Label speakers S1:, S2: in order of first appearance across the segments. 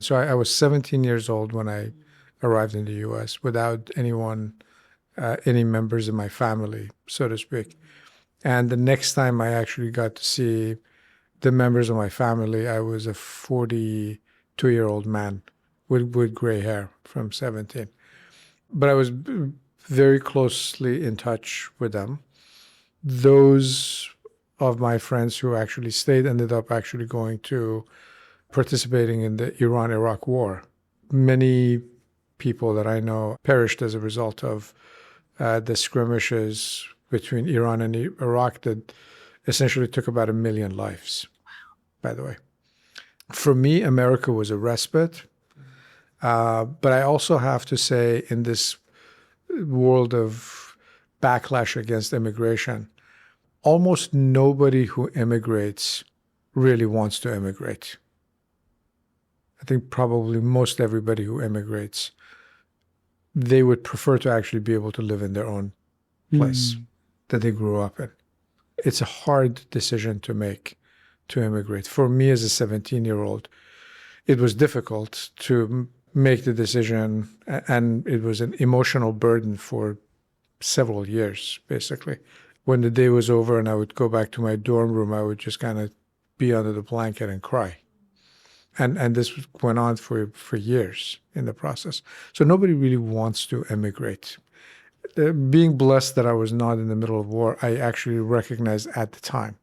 S1: So I was 17 years old when I arrived in the US without anyone, any members of my family, so to speak. And the next time I actually got to see the members of my family, I was a 42-year-old man with gray hair from 17. But I was very closely in touch with them. Those of my friends who actually stayed ended up actually going to participating in the Iran-Iraq war. Many people that I know perished as a result of the skirmishes between Iran and Iraq that essentially took about 1 million lives, by the way. For me, America was a respite. But I also have to say, in this world of backlash against immigration, almost nobody who immigrates really wants to immigrate. I think probably most everybody who immigrates, they would prefer to actually be able to live in their own place that they grew up in. It's a hard decision to make to immigrate. For me as a 17-year-old, it was difficult to make the decision, and it was an emotional burden for several years, basically. When the day was over and I would go back to my dorm room, I would just kind of be under the blanket and cry. And this went on for years in the process. So nobody really wants to immigrate. Being blessed that I was not in the middle of war, I actually recognized at the time.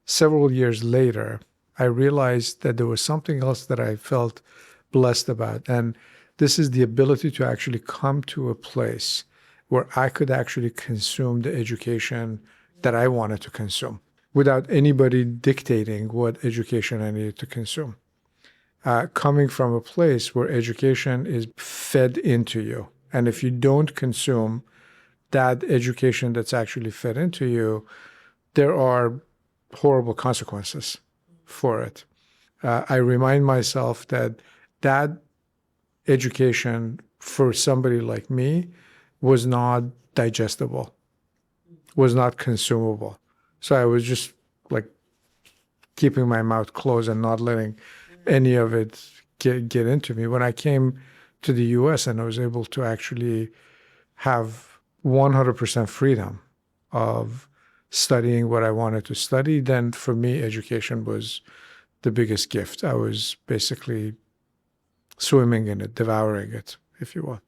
S1: Several years later, I realized that there was something else that I felt blessed about. And this is the ability to actually come to a place where I could actually consume the education that I wanted to consume without anybody dictating what education I needed to consume. Coming from a place where education is fed into you. And if you don't consume that education that's actually fed into you, there are horrible consequences for it. I remind myself that that education for somebody like me was not digestible, was not consumable. So I was just like keeping my mouth closed and not letting any of it get into me. When I came to the US and I was able to actually have 100% freedom of studying what I wanted to study, then for me, education was the biggest gift. I was basically swimming in it, devouring it, if you will.